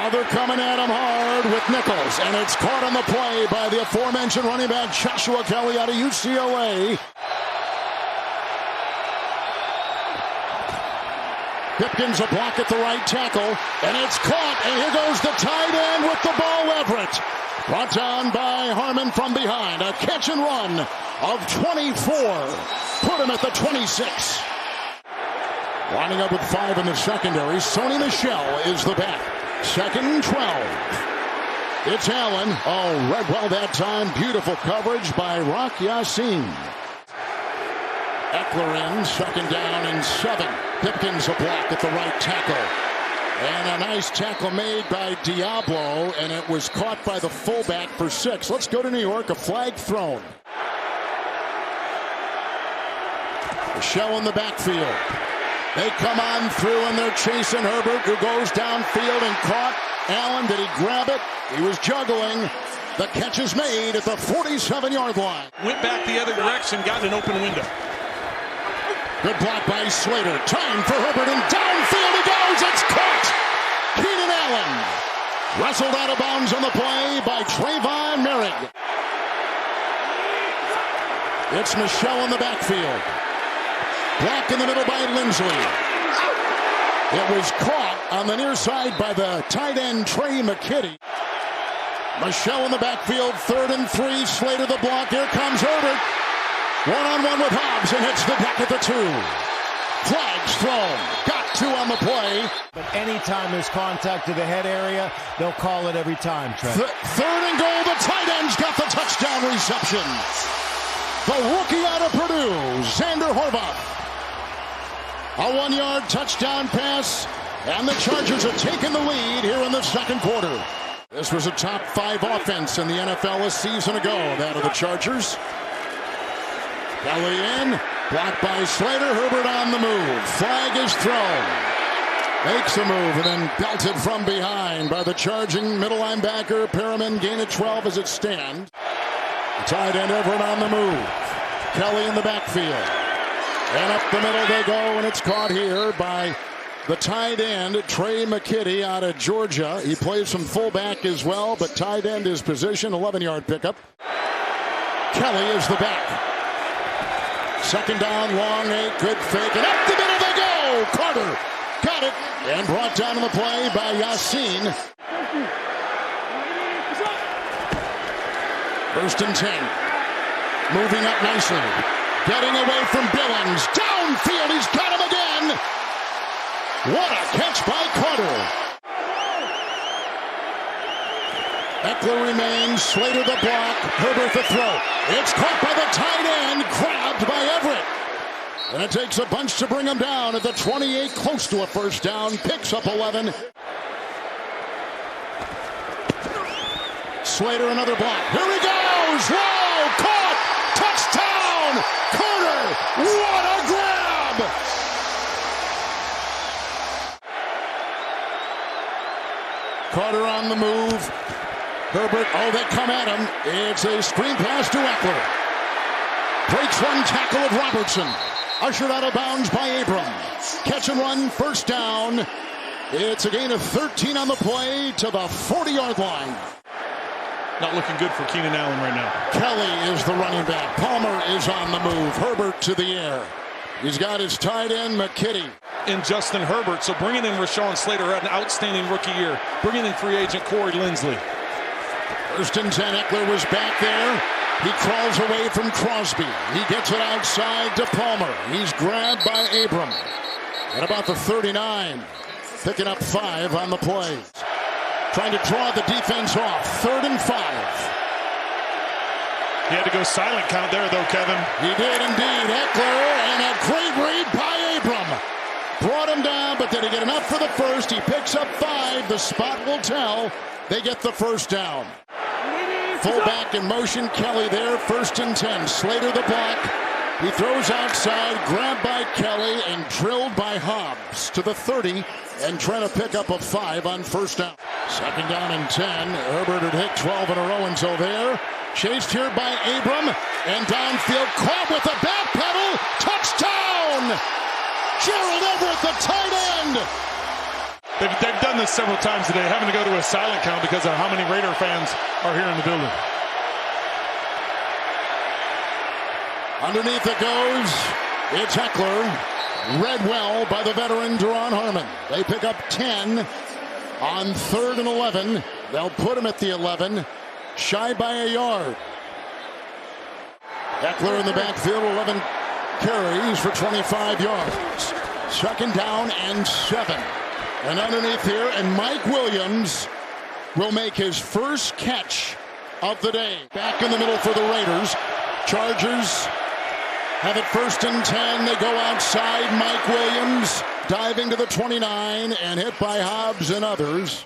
Now they're coming at him hard with Nichols, and it's caught on the play by the aforementioned running back Joshua Kelly out of UCLA. Pipkins a block at the right tackle, and it's caught, and here goes the tight end with the ball, Everett. Brought down by Harmon from behind. A catch and run of 24. Put him at the 26. Winding up with 5 in the secondary. Sony Michel is the back. Second and 12. It's Allen. Oh, read well that time. Beautiful coverage by Rock Yassin. Eckler in. Second down and 7. Pipkins a block at the right tackle. And a nice tackle made by Diablo, and it was caught by the fullback for 6. Let's go to New York. A flag thrown. Michel in the backfield. They come on through, and they're chasing Herbert, who goes downfield and caught. Allen, did he grab it? He was juggling. The catch is made at the 47-yard line. Went back the other direction, got an open window. Good block by Slater. Time for Herbert, and downfield he goes. It's caught. Keenan Allen. Wrestled out of bounds on the play by Trayvon Merrick. It's Michel in the backfield. Blocked in the middle by Lindsley. It was caught on the near side by the tight end Trey McKitty. Michel in the backfield, 3rd and 3. Slater the block. Here comes Herbert. One-on-one with Hobbs, and hits the deck at the 2. Flags thrown. Got 2 on the play. But anytime there's contact to the head area, they'll call it every time, Trent. 3rd and goal. The tight end's got the touchdown reception. The rookie out of Purdue, Xander Horvath. A 1-yard touchdown pass, and the Chargers are taking the lead here in the second quarter. This was a top 5 offense in the NFL a season ago, that of the Chargers. Kelly in, blocked by Slater. Herbert on the move. Flag is thrown. Makes a move and then belted from behind by the charging middle linebacker. Perriman gain of 12 as it stands. Tight end Everett on the move. Kelly in the backfield. And up the middle they go, and it's caught here by the tight end, Trey McKitty out of Georgia. He plays some fullback as well, but tight end is position, 11-yard pickup. Kelly is the back. Second down, long 8, good fake, and up the middle they go! Carter got it, and brought down on the play by Yassin. 1st and 10. Moving up nicely. Getting away from Billings. Downfield, he's got him again. What a catch by Carter. Eckler remains. Slater the block. Herbert the throw. It's caught by the tight end. Grabbed by Everett. And it takes a bunch to bring him down at the 28, close to a first down. Picks up 11. Slater another block. Here he goes. Whoa, caught. Touchdown. Carter. What a grab. Carter on the move. Herbert, oh, they come at him. It's a screen pass to Eckler. Breaks one tackle of Robertson. Ushered out of bounds by Abram. Catch and run, first down. It's a gain of 13 on the play to the 40-yard line. Not looking good for Keenan Allen right now. Kelly is the running back. Palmer is on the move. Herbert to the air. He's got his tight end, McKitty. And Justin Herbert. So bringing in Rashawn Slater had an outstanding rookie year. Bringing in free agent Corey Lindsley. 1st and 10. Eckler was back there. He crawls away from Crosby. He gets it outside to Palmer. He's grabbed by Abram. At about the 39. Picking up 5 on the play. Trying to draw the defense off. 3rd and 5. He had to go silent count there, though, Kevin. He did indeed. Eckler, and a great read by Abram. Brought him down, but did he get enough for the first? He picks up 5. The spot will tell. They get the first down. Fullback in motion. Kelly there. 1st and 10. Slater the block. He throws outside. Grabbed by Kelly and drilled by Hobbs to the 30. And trying to pick up a 5 on first down. 2nd down and 10. Herbert had hit 12 in a row until there. Chased here by Abram. And downfield caught with a back pedal. Touchdown! Gerald Everett, the tight end. They've done this several times today, having to go to a silent count because of how many Raider fans are here in the building. Underneath it goes. It's Heckler. Read well by the veteran Duron Harmon. They pick up 10 on 3rd and 11. They'll put him at the 11, shy by a yard. Heckler in the backfield, 11 carries for 25 yards. 2nd down and 7. And underneath here, and Mike Williams will make his first catch of the day. Back in the middle for the Raiders. Chargers have it 1st and 10. They go outside. Mike Williams diving to the 29 and hit by Hobbs and others.